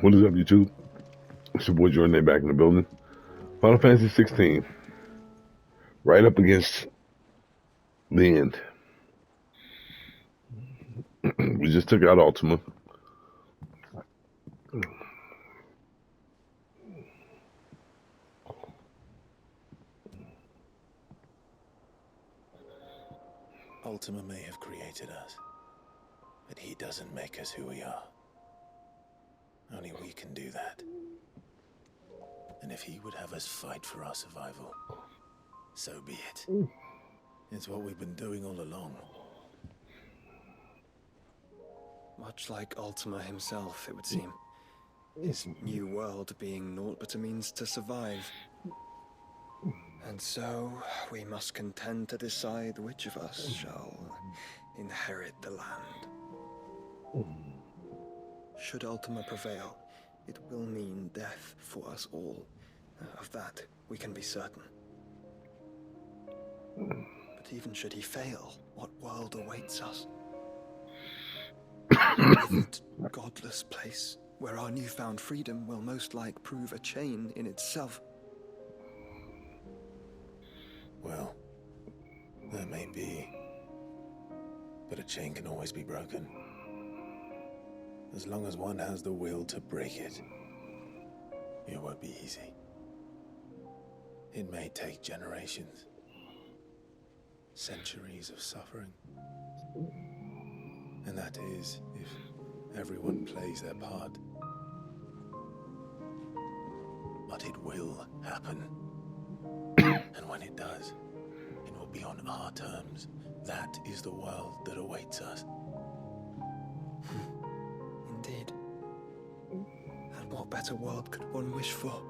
What is up, YouTube? It's your boy Jordan back in the building. Final Fantasy 16. Right up against the end. We just took out Ultima. Ultima may have created us, but he doesn't make us who we are. Only we can do that. And if he would have us fight for our survival, so be it. It's what we've been doing all along. Much like Ultima himself, it would seem. His new world being naught but a means to survive. And so, we must contend to decide which of us shall inherit the land. Should Ultima prevail, it will mean death for us all. Of that, we can be certain. But even should he fail, what world awaits us? A withered, godless place where our newfound freedom will most like prove a chain in itself. Well, that may be. But a chain can always be broken. As long as one has the will to break it, it won't be easy. It may take generations, centuries of suffering. And that is if everyone plays their part. But it will happen. And when it does, it will be on our terms. That is the world that awaits us. Indeed. And what better world could one wish for?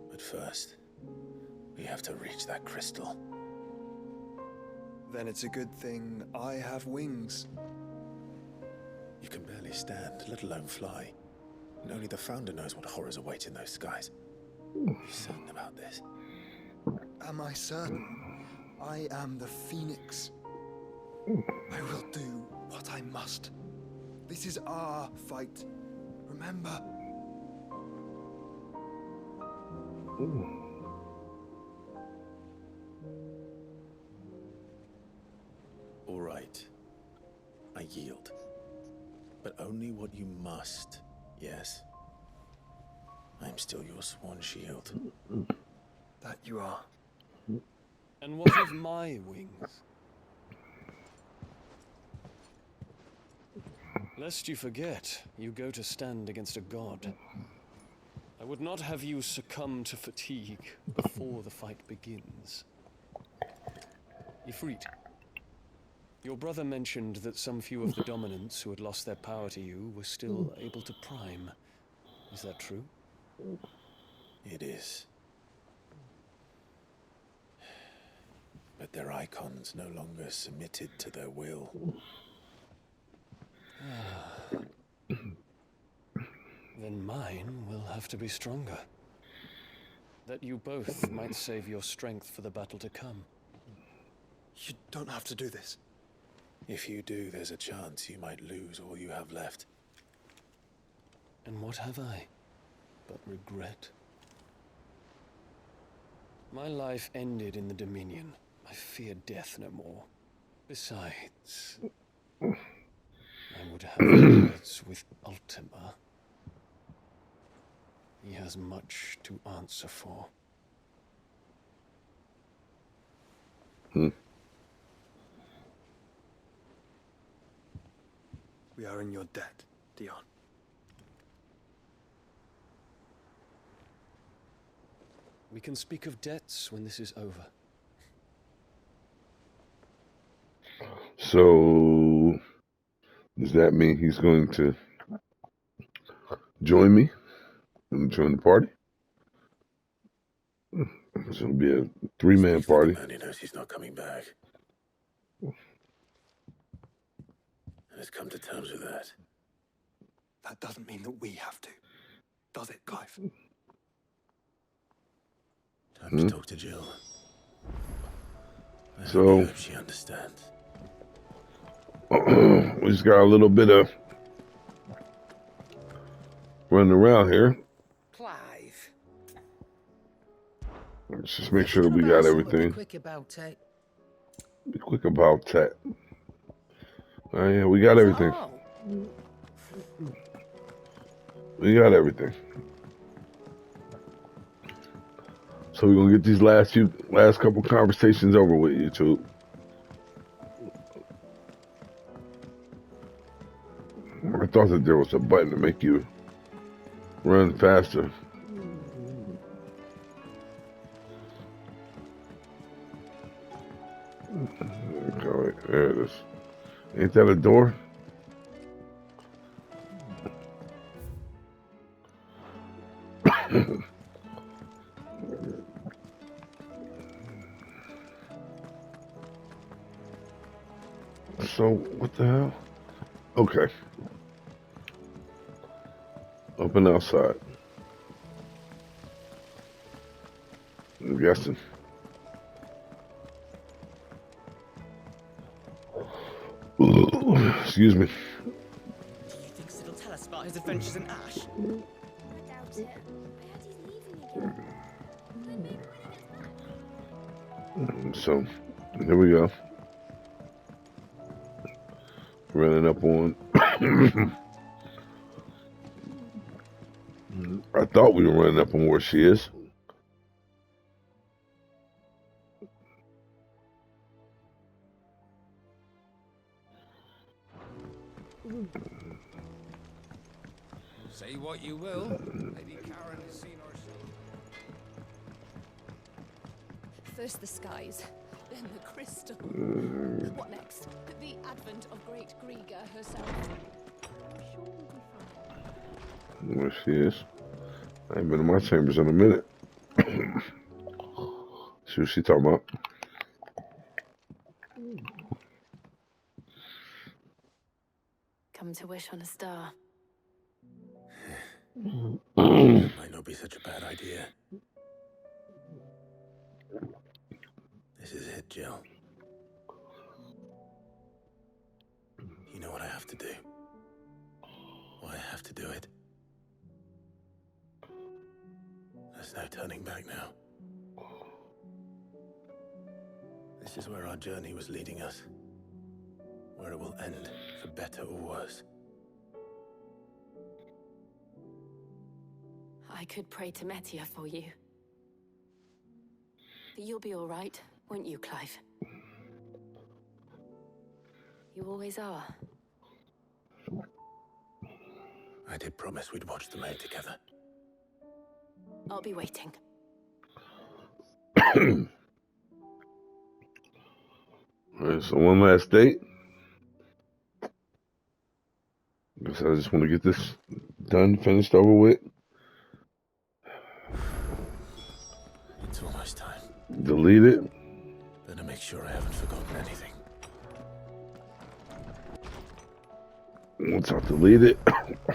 But first, we have to reach that crystal. Then it's a good thing I have wings. You can barely stand, let alone fly. And only the Founder knows what horrors await in those skies. Are you certain about this? Am I certain? I am the Phoenix. I will do what I must. This is our fight. Remember? All right. I yield. But only what you must, yes? I'm still your sworn shield. That you are. And what of my wings? Lest you forget, you go to stand against a god. I would not have you succumb to fatigue before the fight begins. Ifrit, your brother mentioned that some few of the dominants who had lost their power to you were still able to prime. Is that true? It is. But their icons no longer submitted to their will. Then mine will have to be stronger. That you both might save your strength for the battle to come. You don't have to do this. If you do, there's a chance you might lose all you have left. And what have I but regret? My life ended in the Dominion. I fear death no more. Besides, I would have words with Ultima. He has much to answer for. We are in your debt, Dion. We can speak of debts when this is over. So, does that mean he's going to join me and join the party? It's going to be a three-man party. The man who knows he's not coming back. And has come to terms with that. That doesn't mean that we have to. Does it, Clive? Time to talk to Jill. I only So hope she understands. we just got a little bit of running around here. Clive. Let's just make If sure you're that gonna we buy got something, be everything. quick about it. Be quick about that. Oh, yeah, we got everything. So, We got everything. So we're gonna get these last couple conversations over with, YouTube. I thought that there was a button to make you run faster. Okay, there it is. Ain't that a door? So, what the hell? Okay. Open outside. I'm guessing. Excuse me. do you think it'll tell us about his adventures in Ash? I doubt it. I heard he's leaving again. Then maybe when he gets back. So, here we go. Running up on. I thought we were running up on where she is. Say what you will, Lady Karen has seen our show. First the skies, then the crystal. What next? The advent of great Griga herself. I'm sure we'll be fine. Where she is. I ain't been in my chambers in a minute. See what she talking about. Come to wish on a star. Might not be such a bad idea. This is it, Jill. You know what I have to do. Why I have to do it. There's no turning back now. This is where our journey was leading us. Where it will end, for better or worse. I could pray to Metia for you. But you'll be all right, won't you, Clive? You always are. I did promise we'd watch the maid together. I'll be waiting. Alright, so one last date. Guess I just want to get this done, finished, over with. It's almost time. Delete it. Better make sure I haven't forgotten anything. Once I delete it,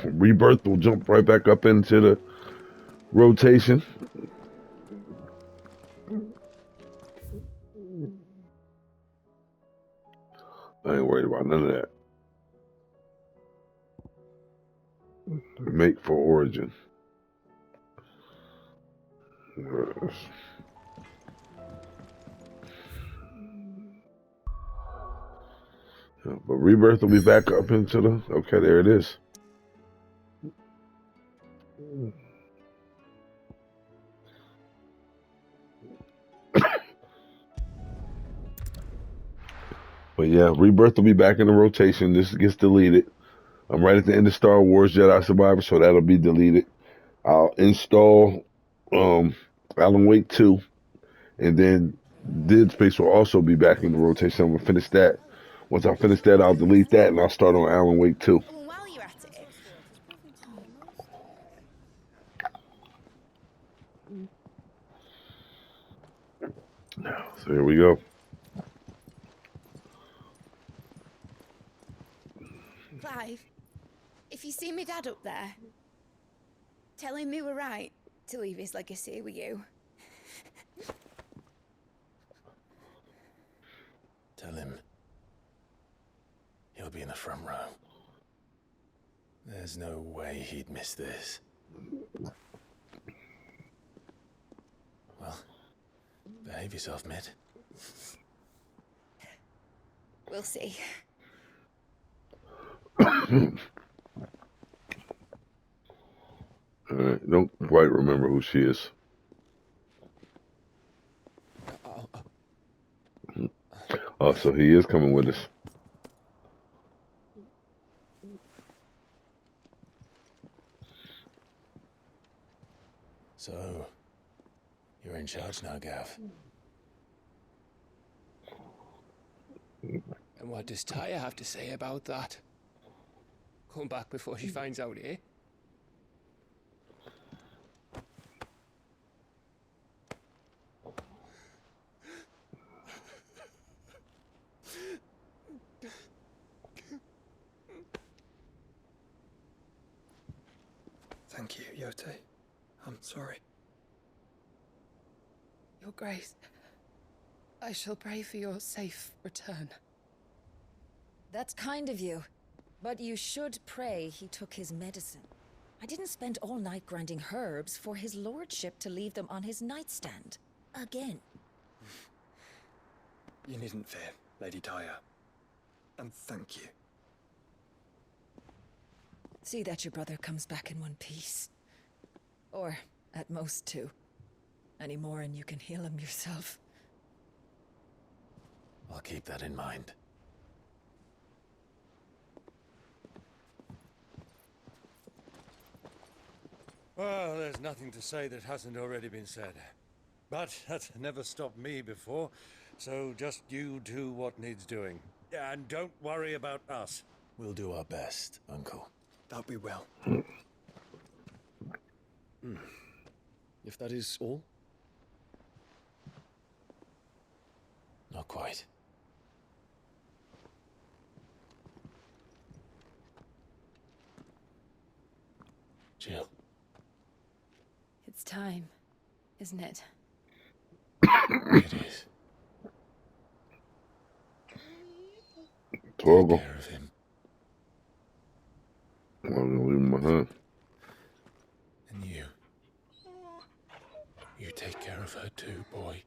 Rebirth will jump right back up into the rotation. I ain't worried about none of that. Make for origin. Yes. Yeah, but Rebirth will be back up into the... Okay, there it is. But yeah, Rebirth will be back in the rotation. This gets deleted. I'm right at the end of Star Wars Jedi Survivor, so that'll be deleted. I'll install Alan Wake 2, and then Dead Space will also be back in the rotation. I'm going to finish that. Once I finish that, I'll delete that, and I'll start on Alan Wake 2. And while you're at it, So here we go. Clive, if you see me dad up there, tell him we were right to leave his legacy with you. Tell him he'll be in the front row. There's no way he'd miss this. Well, behave yourself, Mitt. We'll see. Alright, don't quite remember who she is. Oh, so he is coming with us. So, you're in charge now, Gav. And what does Taya have to say about that? Come back before she finds out, eh? Thank you, Yote. I'm sorry. Your Grace, I shall pray for your safe return. That's kind of you. But you should pray he took his medicine. I didn't spend all night grinding herbs for his lordship to leave them on his nightstand. Again. You needn't fear, Lady Taya. And thank you. See that your brother comes back in one piece. Or, at most, two. Any more and you can heal him yourself. I'll keep that in mind. Well, there's nothing to say that hasn't already been said. But that's never stopped me before, so just you do what needs doing. And don't worry about us. We'll do our best, Uncle. That we will. If that is all? Not quite. Jill. It's time, isn't it? It is. Toggle. Take care of him. I'm gonna leave him behind. And you. You take care of her too, boy.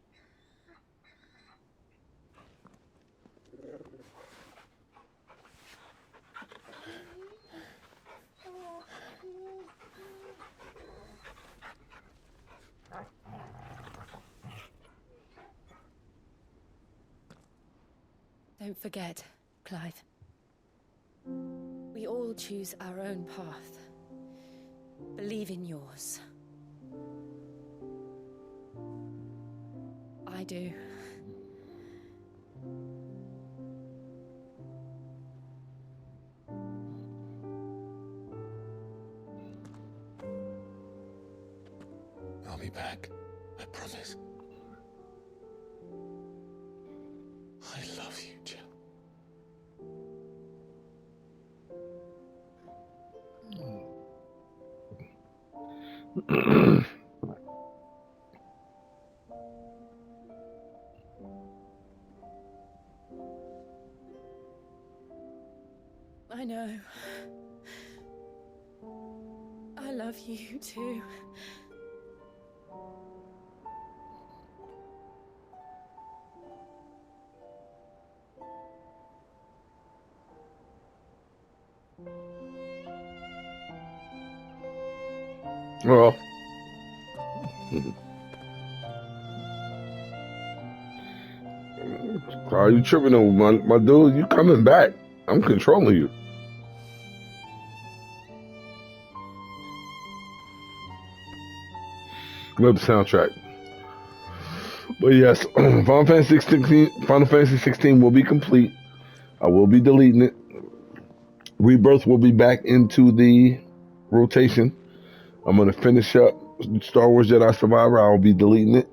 Don't forget, Clive. We all choose our own path. Believe in yours. I do. I'll be back. I promise. I love you, Jill. I know. I love you too. Well. Are you tripping over my dude? You coming back. I'm controlling you. Love the soundtrack. But yes, Final Fantasy 16 will be complete. I will be deleting it. Rebirth will be back into the rotation. I'm going to finish up Star Wars Jedi Survivor. I'll be deleting it.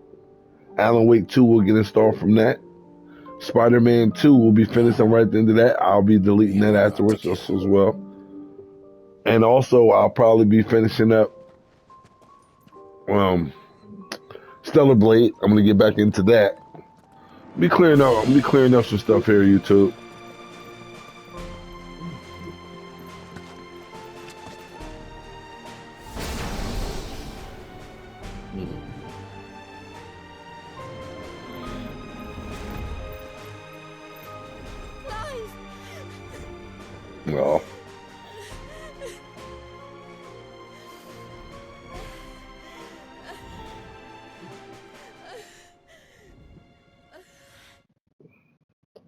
Alan Wake 2 will get installed from that. Spider-Man 2 will be finished. I'm right at the end of that. I'll be deleting that afterwards as well. And also, I'll probably be finishing up Stellar Blade. I'm going to get back into that. Be clearing up some stuff here, YouTube.